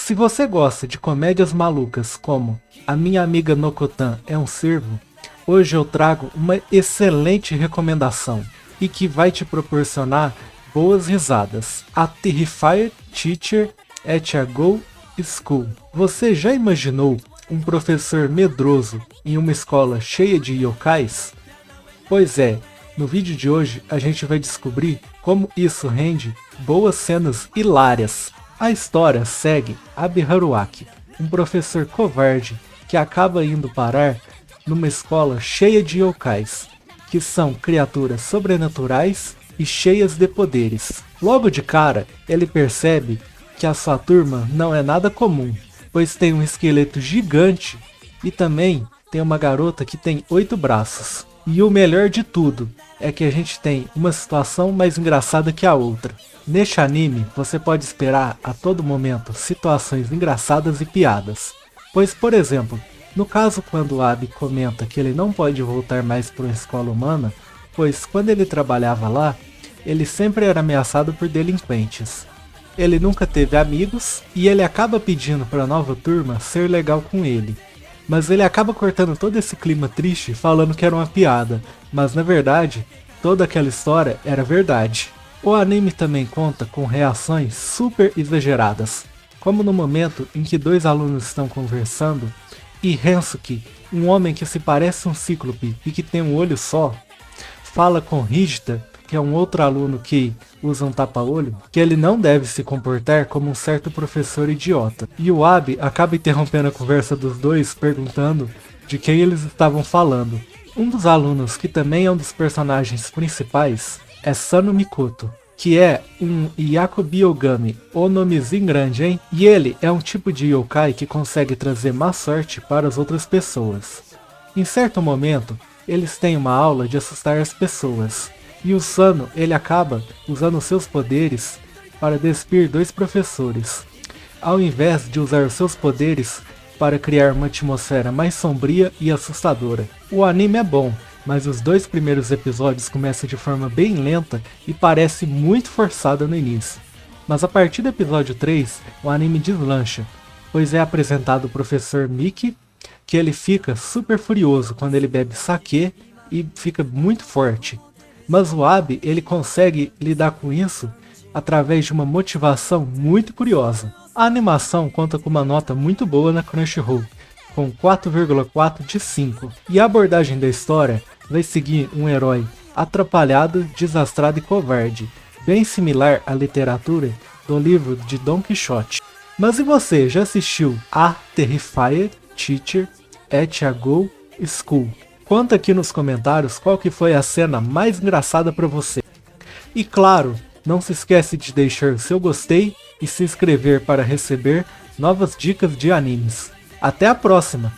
Se você gosta de comédias malucas como A Minha Amiga Nokotan é um Cervo, hoje eu trago uma excelente recomendação e que vai te proporcionar boas risadas. A Terrified Teacher at a Go School. Você já imaginou um professor medroso em uma escola cheia de yokais? Pois é, no vídeo de hoje a gente vai descobrir como isso rende boas cenas hilárias. A história segue Abi Haruaki, um professor covarde que acaba indo parar numa escola cheia de yokais, que são criaturas sobrenaturais e cheias de poderes. Logo de cara, ele percebe que a sua turma não é nada comum, pois tem um esqueleto gigante e também tem uma garota que tem 8 braços. E o melhor de tudo é que a gente tem uma situação mais engraçada que a outra. Neste anime, você pode esperar a todo momento situações engraçadas e piadas. Pois, por exemplo, no caso quando o Abi comenta que ele não pode voltar mais para a escola humana, pois quando ele trabalhava lá, ele sempre era ameaçado por delinquentes. Ele nunca teve amigos e ele acaba pedindo para a nova turma ser legal com ele. Mas ele acaba cortando todo esse clima triste falando que era uma piada, mas na verdade, toda aquela história era verdade. O anime também conta com reações super exageradas, como no momento em que 2 alunos estão conversando e Hensuke, um homem que se parece um cíclope e que tem um olho só, fala com Hijita, que é um outro aluno que usa um tapa-olho, que ele não deve se comportar como um certo professor idiota. E o Abi acaba interrompendo a conversa dos dois perguntando de quem eles estavam falando. Um dos alunos que também é um dos personagens principais é Sano Mikoto, que é um Yakubi Ogami, o nomezinho grande, hein? E ele é um tipo de yokai que consegue trazer má sorte para as outras pessoas. Em certo momento, eles têm uma aula de assustar as pessoas. E o Sano, ele acaba usando seus poderes para despir 2 professores, ao invés de usar os seus poderes para criar uma atmosfera mais sombria e assustadora. O anime é bom, mas os 2 primeiros episódios começam de forma bem lenta e parece muito forçada no início. Mas a partir do episódio 3, o anime deslancha, pois é apresentado o professor Miki, que ele fica super furioso quando ele bebe sake e fica muito forte. Mas o Abi, ele consegue lidar com isso através de uma motivação muito curiosa. A animação conta com uma nota muito boa na Crunchyroll, com 4,4 de 5. E a abordagem da história vai seguir um herói atrapalhado, desastrado e covarde, bem similar à literatura do livro de Don Quixote. Mas e você, já assistiu a Terrified Teacher at a Go School? Conta aqui nos comentários qual que foi a cena mais engraçada para você. E claro, não se esquece de deixar o seu gostei e se inscrever para receber novas dicas de animes. Até a próxima!